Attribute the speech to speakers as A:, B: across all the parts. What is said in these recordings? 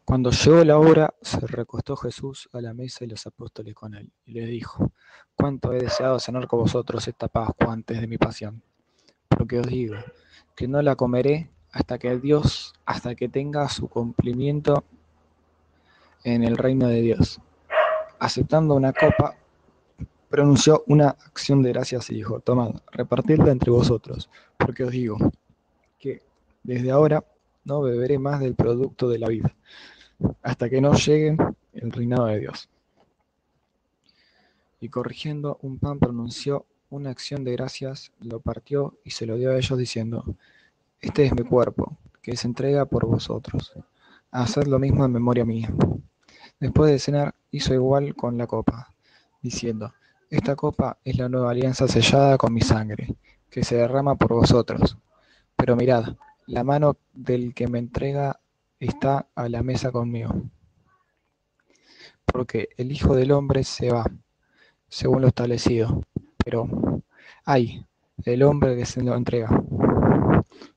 A: Cuando llegó la hora, se recostó Jesús a la mesa y los apóstoles con él, y les dijo: Cuánto he deseado cenar con vosotros esta Pascua antes de mi pasión, porque os digo que no la comeré hasta que tenga su cumplimiento en el reino de Dios. Aceptando una copa, pronunció una acción de gracias y dijo: Tomad, repartidla entre vosotros, porque os digo que desde ahora no beberé más del producto de la vid, hasta que no llegue el reinado de Dios. Y corrigiendo un pan pronunció una acción de gracias, lo partió y se lo dio a ellos diciendo: Este es mi cuerpo, que se entrega por vosotros. Haced lo mismo en memoria mía. Después de cenar, hizo igual con la copa, diciendo: Esta copa es la nueva alianza sellada con mi sangre, que se derrama por vosotros. Pero mirad, la mano del que me entrega está a la mesa conmigo. Porque el Hijo del Hombre se va, según lo establecido. Pero, ¡ay!, el hombre que se lo entrega.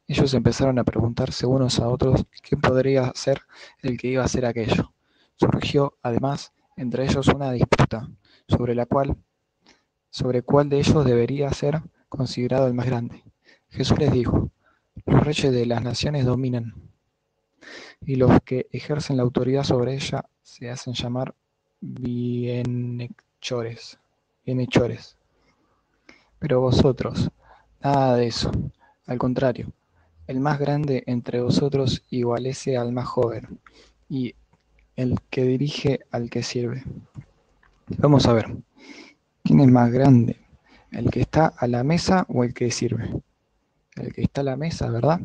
A: Ellos empezaron a preguntarse unos a otros quién podría ser el que iba a hacer aquello. Surgió, además, entre ellos una disputa sobre cuál de ellos debería ser considerado el más grande. Jesús les dijo: Los reyes de las naciones dominan, y los que ejercen la autoridad sobre ella se hacen llamar bienhechores. bienhechores. Pero vosotros, nada de eso. Al contrario, el más grande entre vosotros igualece al más joven, y el que dirige al que sirve. Vamos a ver, ¿quién es más grande? ¿El que está a la mesa o el que sirve? El que está a la mesa, ¿verdad?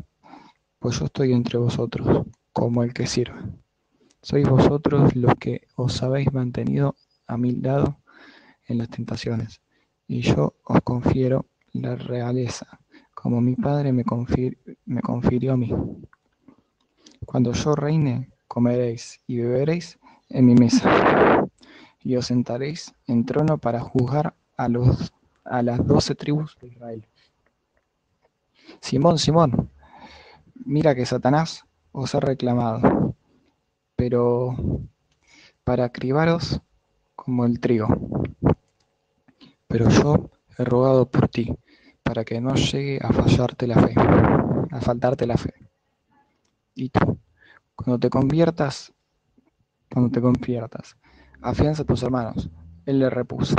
A: Pues yo estoy entre vosotros, como el que sirve. Sois vosotros los que os habéis mantenido a mi lado en las tentaciones, y yo os confiero la realeza, como mi Padre me confirió a mí. Cuando yo reine, comeréis y beberéis en mi mesa, y os sentaréis en trono para juzgar a las 12 tribus de Israel. Simón, Simón, mira que Satanás os ha reclamado, pero para cribaros como el trigo. Pero yo he rogado por ti, para que no llegue a faltarte la fe. Y tú, cuando te conviertas, afianza a tus hermanos. Él le repuso: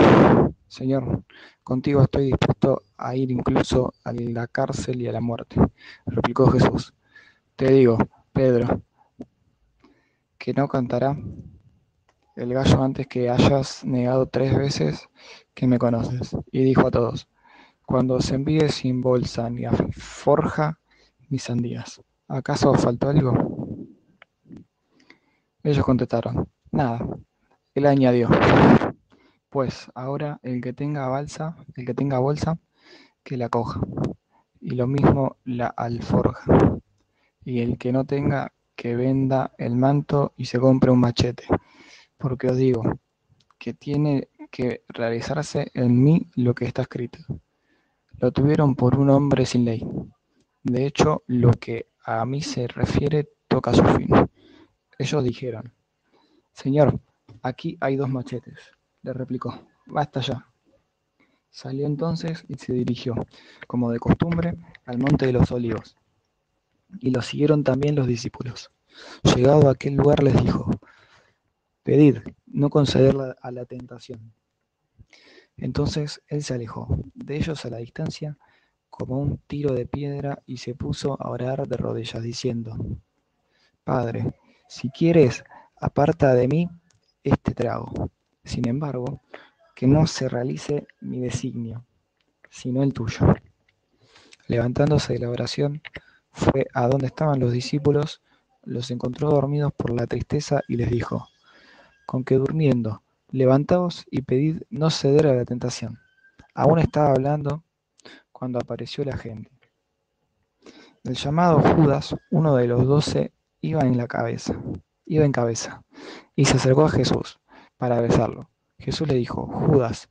A: Señor, contigo estoy dispuesto a ir incluso a la cárcel y a la muerte. Replicó Jesús: Te digo, Pedro, que no cantará el gallo antes que hayas negado 3 veces que me conoces. Y dijo a todos: Cuando os envíe sin bolsa ni alforja ni sandías, ¿acaso os faltó algo? Ellos contestaron: Nada. Él añadió: Pues ahora el que tenga bolsa, que la coja, y lo mismo la alforja, y el que no tenga, que venda el manto y se compre un machete, porque os digo que tiene que realizarse en mí lo que está escrito. Lo tuvieron por un hombre sin ley. De hecho, lo que a mí se refiere toca su fin. Ellos dijeron: Señor, aquí hay 2 machetes. Le replicó: Basta ya. Salió entonces y se dirigió, como de costumbre, al monte de los olivos, y lo siguieron también los discípulos. Llegado a aquel lugar les dijo: Pedid, no conceder a la tentación. Entonces él se alejó de ellos a la distancia, como un tiro de piedra, y se puso a orar de rodillas, diciendo: Padre, si quieres, aparta de mí este trago. Sin embargo, que no se realice mi designio, sino el tuyo. Levantándose de la oración, fue a donde estaban los discípulos, los encontró dormidos por la tristeza y les dijo: Con que durmiendo, levantaos y pedid no ceder a la tentación. Aún estaba hablando cuando apareció la gente. El llamado Judas, uno de los 12, iba en cabeza, y se acercó a Jesús para besarlo. Jesús le dijo: Judas,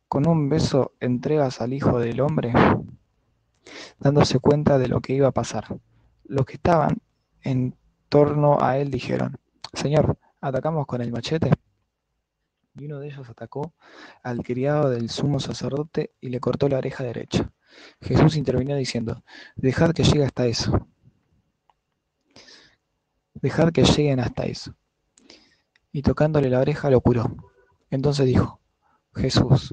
A: ¿con un beso entregas al Hijo del Hombre? Dándose cuenta de lo que iba a pasar. Los que estaban en torno a él dijeron: Señor, ¿atacamos con el machete? Y uno de ellos atacó al criado del sumo sacerdote y le cortó la oreja derecha. Jesús intervino diciendo, dejad que llegue hasta eso, dejad que lleguen hasta eso. Y tocándole la oreja lo curó. Entonces dijo, Jesús,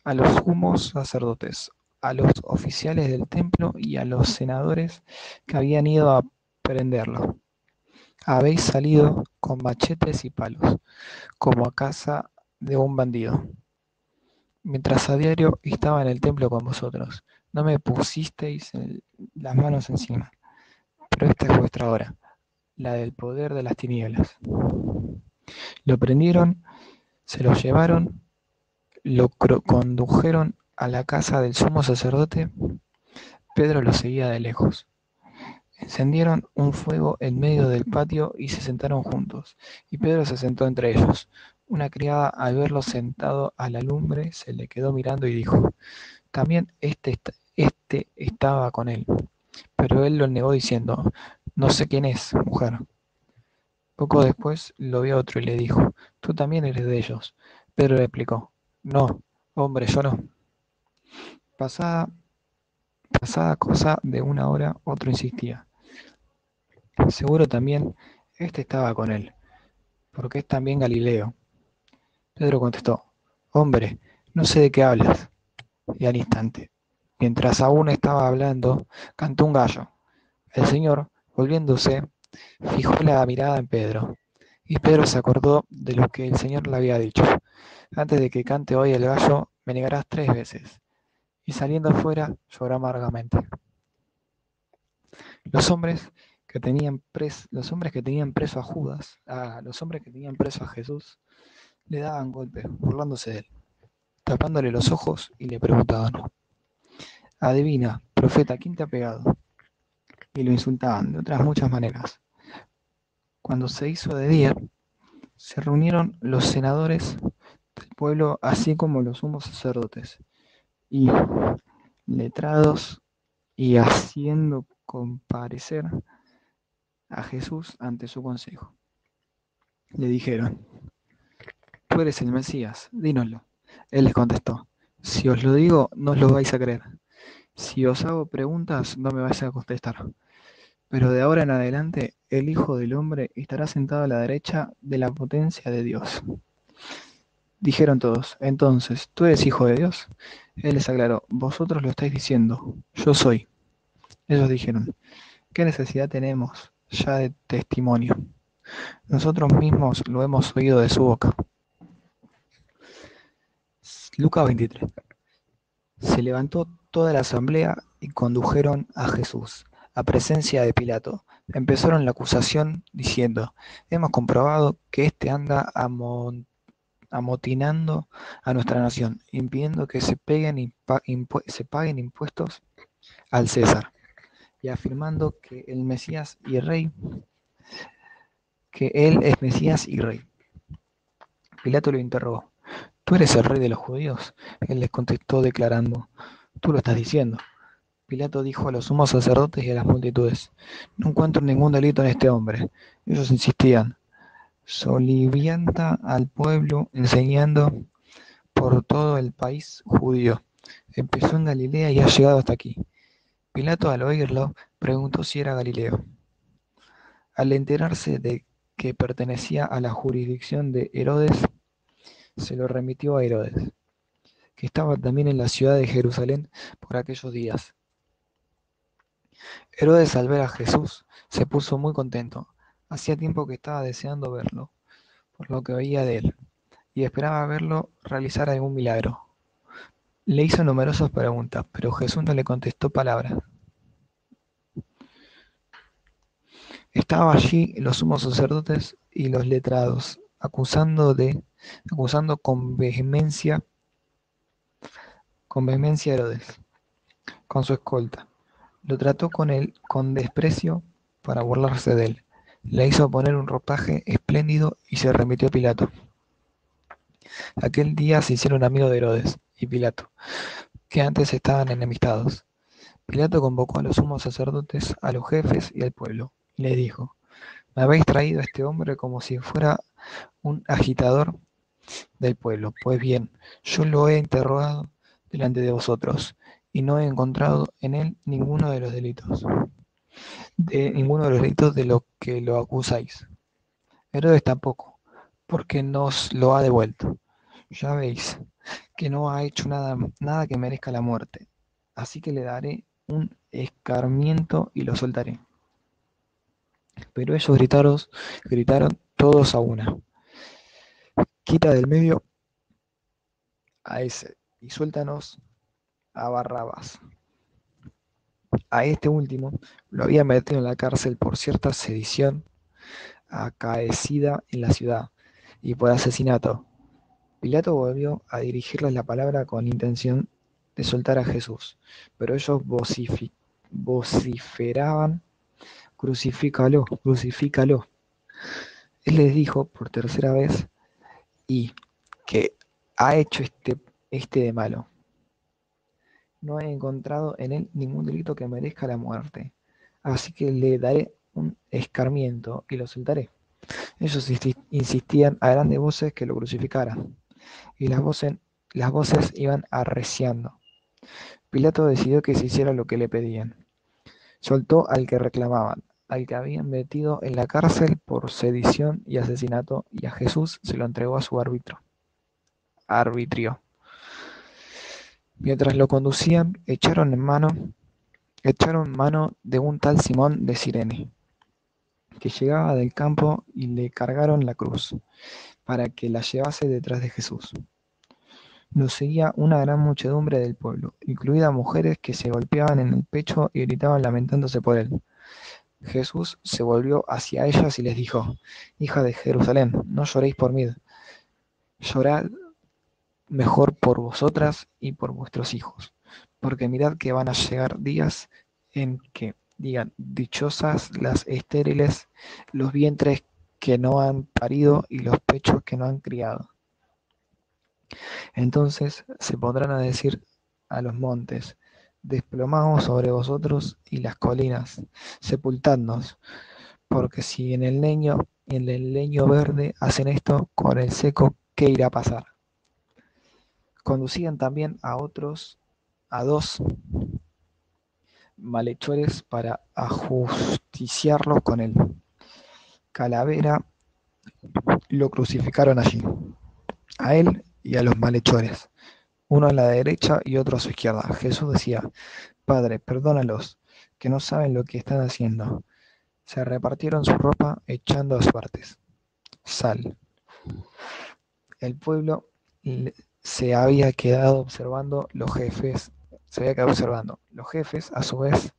A: a los sumos sacerdotes, a los oficiales del templo y a los senadores que habían ido a prenderlo. Habéis salido con machetes y palos, como a casa de un bandido. Mientras a diario estaba en el templo con vosotros, no me pusisteis las manos encima, pero esta es vuestra hora, la del poder de las tinieblas. Lo prendieron, se lo llevaron, lo condujeron a la casa del sumo sacerdote. Pedro lo seguía de lejos. Encendieron un fuego en medio del patio y se sentaron juntos, y Pedro se sentó entre ellos. Una criada, al verlo sentado a la lumbre, se le quedó mirando y dijo, también este estaba con él. Pero él lo negó diciendo, no sé quién es, mujer. Poco después lo vio otro y le dijo, tú también eres de ellos. Pedro replicó, no, hombre, yo no. Pasada, pasada cosa de una hora, otro insistía, seguro también este estaba con él, porque es también Galileo. Pedro contestó, hombre, no sé de qué hablas. Y al instante, mientras aún estaba hablando, cantó un gallo. El Señor, volviéndose, fijó la mirada en Pedro, y Pedro se acordó de lo que el Señor le había dicho. Antes de que cante hoy el gallo, me negarás 3 veces. Y saliendo afuera, lloró amargamente. Los hombres que tenían preso a Judas, los hombres que tenían preso a Jesús, le daban golpes, burlándose de él, tapándole los ojos y le preguntaban, adivina, profeta, ¿quién te ha pegado? Y lo insultaban de otras muchas maneras. Cuando se hizo de día, se reunieron los senadores del pueblo, así como los sumos sacerdotes y letrados, y haciendo comparecer a Jesús ante su consejo. Le dijeron, tú eres el Mesías, dínoslo. Él les contestó, si os lo digo, no os lo vais a creer. Si os hago preguntas, no me vais a contestar. Pero de ahora en adelante, el Hijo del Hombre estará sentado a la derecha de la potencia de Dios. Dijeron todos, entonces, ¿tú eres hijo de Dios? Él les aclaró, vosotros lo estáis diciendo, yo soy. Ellos dijeron, ¿qué necesidad tenemos ya de testimonio? Nosotros mismos lo hemos oído de su boca. Lucas 23. Se levantó toda la asamblea y condujeron a Jesús a presencia de Pilato. Empezaron la acusación diciendo, hemos comprobado que éste anda amotinando a nuestra nación, impidiendo que se paguen impuestos al César, y afirmando que él es Mesías y rey. Pilato lo interrogó, ¿tú eres el rey de los judíos? Él les contestó declarando, tú lo estás diciendo. Pilato dijo a los sumos sacerdotes y a las multitudes, no encuentro ningún delito en este hombre. Ellos insistían, solivianta al pueblo enseñando por todo el país judío. Empezó en Galilea y ha llegado hasta aquí. Pilato, al oírlo, preguntó si era Galileo. Al enterarse de que pertenecía a la jurisdicción de Herodes, se lo remitió a Herodes, que estaba también en la ciudad de Jerusalén por aquellos días. Herodes, al ver a Jesús, se puso muy contento. Hacía tiempo que estaba deseando verlo, por lo que oía de él, y esperaba verlo realizar algún milagro. Le hizo numerosas preguntas, pero Jesús no le contestó palabra. Estaban allí los sumos sacerdotes y los letrados, acusando con vehemencia a Herodes, con su escolta. Lo trató con desprecio para burlarse de él. Le hizo poner un ropaje espléndido y se remitió a Pilato. Aquel día se hicieron amigos de Herodes y Pilato, que antes estaban enemistados. Pilato convocó a los sumos sacerdotes, a los jefes y al pueblo, y les dijo, Me habéis traído a este hombre como si fuera un agitador del pueblo. Pues bien, yo lo he interrogado delante de vosotros y no he encontrado en él ninguno de los delitos de los que lo acusáis. Herodes tampoco, porque nos lo ha devuelto. Ya veis que no ha hecho nada que merezca la muerte. Así que le daré un escarmiento y lo soltaré. Pero ellos gritaron todos a una: quita del medio a ese y suéltanos a Barrabás. A este último lo había metido en la cárcel por cierta sedición acaecida en la ciudad y por asesinato. Pilato volvió a dirigirles la palabra con intención de soltar a Jesús, pero ellos vociferaban: crucifícalo, crucifícalo. Él les dijo por tercera vez: ¿y qué ha hecho este de malo? No he encontrado en él ningún delito que merezca la muerte, así que le daré un escarmiento y lo soltaré. Ellos insistían a grandes voces que lo crucificaran, y las voces iban arreciando. Pilato decidió que se hiciera lo que le pedían. Soltó al que reclamaban, al que habían metido en la cárcel por sedición y asesinato, y a Jesús se lo entregó a su arbitrio. Mientras lo conducían, echaron mano de un tal Simón de Cirene, que llegaba del campo, y le cargaron la cruz, para que la llevase detrás de Jesús. Lo seguía una gran muchedumbre del pueblo, incluidas mujeres que se golpeaban en el pecho y gritaban lamentándose por él. Jesús se volvió hacia ellas y les dijo: hijas de Jerusalén, no lloréis por mí, llorad mejor por vosotras y por vuestros hijos, porque mirad que van a llegar días en que digan: dichosas las estériles, los vientres que no han parido y los pechos que no han criado. Entonces se pondrán a decir a los montes: desplomaos sobre vosotros, y las colinas: sepultadnos, porque si en el leño verde hacen esto, con el seco, ¿qué irá a pasar? Conducían también a dos malhechores para ajusticiarlo con el calavera. Lo crucificaron allí, a él y a los malhechores, uno a la derecha y otro a su izquierda. Jesús decía: Padre, perdónalos, que no saben lo que están haciendo. Se repartieron su ropa echando a suertes. Sal. El pueblo se había quedado observando. Los jefes, a su vez,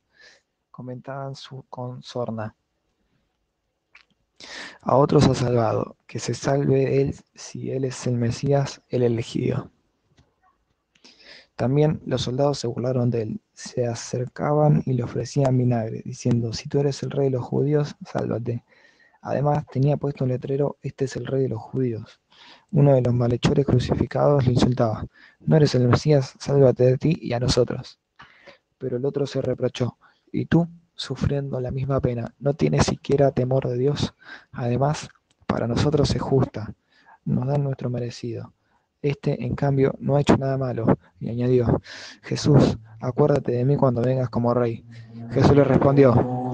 A: comentaban con sorna: a otros ha salvado, que se salve él si él es el Mesías, el elegido. También los soldados se burlaron de él, se acercaban y le ofrecían vinagre, diciendo: si tú eres el rey de los judíos, sálvate. Además tenía puesto un letrero: este es el rey de los judíos. Uno de los malhechores crucificados le insultaba: no eres el Mesías, sálvate de ti y a nosotros. Pero el otro se reprochó: y tú, sufriendo la misma pena, ¿no tienes siquiera temor de Dios? Además, para nosotros es justa, nos dan nuestro merecido. Este, en cambio, no ha hecho nada malo. Y añadió: Jesús, acuérdate de mí cuando vengas como rey. Jesús le respondió: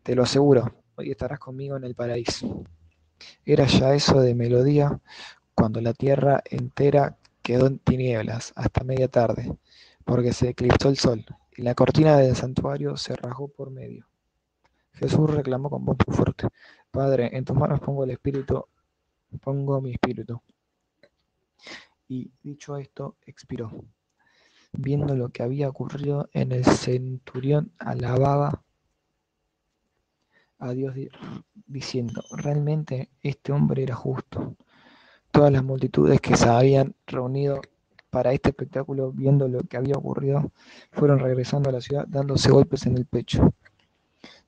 A: te lo aseguro, hoy estarás conmigo en el paraíso. Era ya eso de mediodía, cuando la tierra entera quedó en tinieblas hasta media tarde, porque se eclipsó el sol, y la cortina del santuario se rasgó por medio. Jesús reclamó con voz muy fuerte: Padre, en tus manos pongo mi espíritu. Y dicho esto, expiró. Viendo lo que había ocurrido, en el centurión alababa a Dios diciendo: realmente este hombre era justo. Todas las multitudes que se habían reunido para este espectáculo, viendo lo que había ocurrido, fueron regresando a la ciudad dándose golpes en el pecho.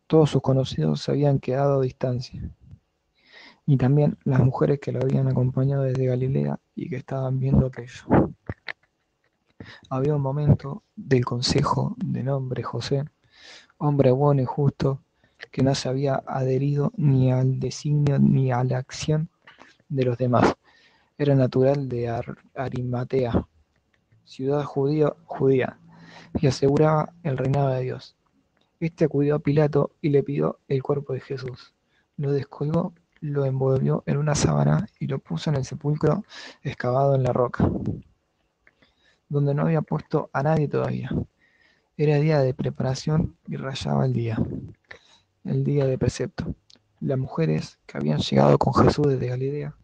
A: Todos sus conocidos se habían quedado a distancia, y también las mujeres que lo habían acompañado desde Galilea y que estaban viendo aquello. Había un momento del consejo, de nombre José, hombre bueno y justo, que no se había adherido ni al designio ni a la acción de los demás. Era natural de Arimatea, ciudad judía, y aseguraba el reinado de Dios. Este acudió a Pilato y le pidió el cuerpo de Jesús. Lo descolgó, lo envolvió en una sábana y lo puso en el sepulcro excavado en la roca, donde no había puesto a nadie todavía. Era día de preparación y rayaba el día de precepto. Las mujeres que habían llegado con Jesús desde Galilea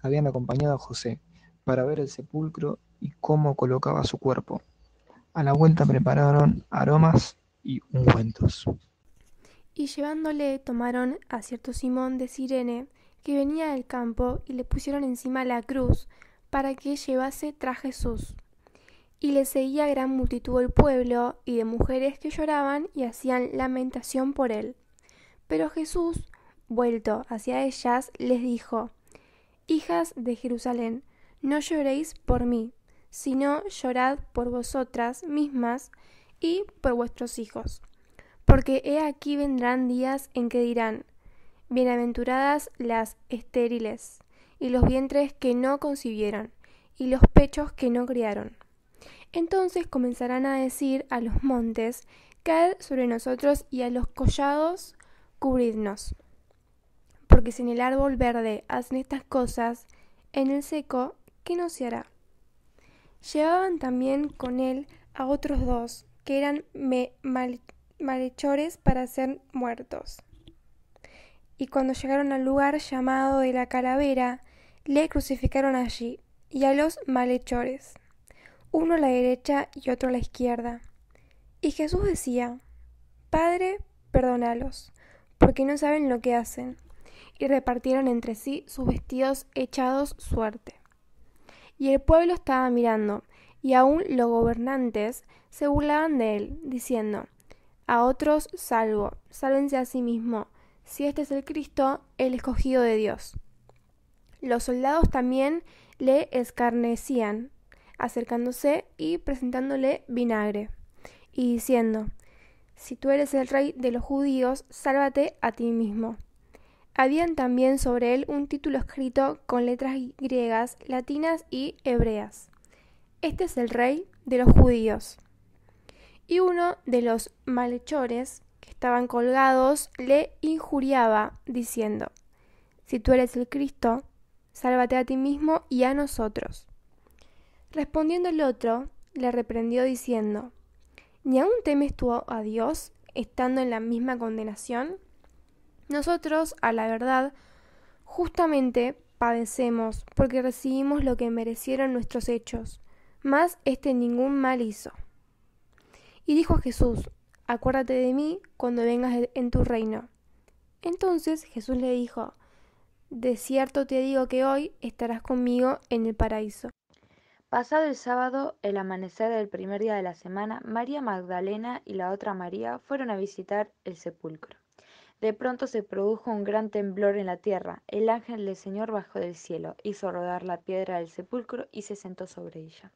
A: habían acompañado a José para ver el sepulcro y cómo colocaba su cuerpo. A la vuelta prepararon aromas y ungüentos.
B: Y llevándole tomaron a cierto Simón de Cirene, que venía del campo, y le pusieron encima la cruz, para que llevase tras Jesús. Y le seguía gran multitud del pueblo, y de mujeres que lloraban y hacían lamentación por él. Pero Jesús, vuelto hacia ellas, les dijo: Hijas de Jerusalén, no lloréis por mí, sino llorad por vosotras mismas y por vuestros hijos. Porque he aquí vendrán días en que dirán: Bienaventuradas las estériles, y los vientres que no concibieron, y los pechos que no criaron. Entonces comenzarán a decir a los montes: Caed sobre nosotros, y a los collados: Cubridnos. Porque si en el árbol verde hacen estas cosas, en el seco, ¿qué no se hará? Llevaban también con él a otros dos, que eran malhechores para ser muertos. Y cuando llegaron al lugar llamado de la Calavera, le crucificaron allí, y a los malhechores, uno a la derecha y otro a la izquierda. Y Jesús decía: Padre, perdónalos, porque no saben lo que hacen. Y repartieron entre sí sus vestidos echados suerte. Y el pueblo estaba mirando, y aun los gobernantes se burlaban de él, diciendo: A otros salvo, sálvense a sí mismo, si este es el Cristo, el escogido de Dios. Los soldados también le escarnecían, acercándose y presentándole vinagre, y diciendo: Si tú eres el rey de los judíos, sálvate a ti mismo. Habían también sobre él un título escrito con letras griegas, latinas y hebreas: Este es el rey de los judíos. Y uno de los malhechores que estaban colgados le injuriaba, diciendo: Si tú eres el Cristo, sálvate a ti mismo y a nosotros. Respondiendo el otro, le reprendió diciendo: ¿Ni aún temes tú a Dios, estando en la misma condenación? Nosotros, a la verdad, justamente padecemos, porque recibimos lo que merecieron nuestros hechos, mas éste ningún mal hizo. Y dijo Jesús: Acuérdate de mí cuando vengas en tu reino. Entonces Jesús le dijo: De cierto te digo que hoy estarás conmigo en el paraíso.
C: Pasado el sábado, el amanecer del primer día de la semana, María Magdalena y la otra María fueron a visitar el sepulcro. De pronto se produjo un gran temblor en la tierra. El ángel del Señor bajó del cielo, hizo rodar la piedra del sepulcro y se sentó sobre ella.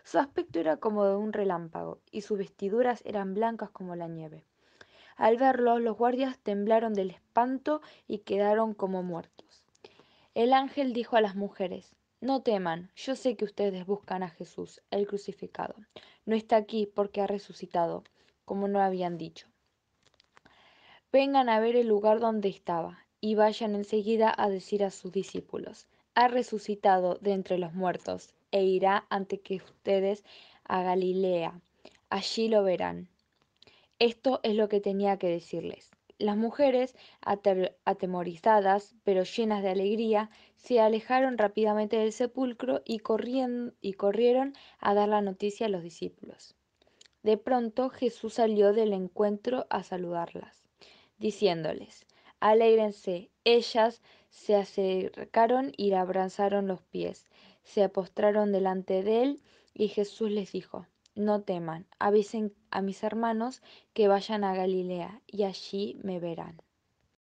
C: Su aspecto era como de un relámpago, y sus vestiduras eran blancas como la nieve. Al verlo, los guardias temblaron del espanto y quedaron como muertos. El ángel dijo a las mujeres: No teman, yo sé que ustedes buscan a Jesús, el crucificado. No está aquí porque ha resucitado, como no habían dicho. Vengan a ver el lugar donde estaba, y vayan enseguida a decir a sus discípulos: Ha resucitado de entre los muertos, e irá ante que ustedes a Galilea. Allí lo verán. Esto es lo que tenía que decirles. Las mujeres, atemorizadas, pero llenas de alegría, se alejaron rápidamente del sepulcro y corrieron a dar la noticia a los discípulos. De pronto Jesús salió del encuentro a saludarlas, diciéndoles: Alégrense. Ellas se acercaron y le abrazaron los pies, se postraron delante de él, y Jesús les dijo: No teman, avisen a mis hermanos que vayan a Galilea, y allí me verán.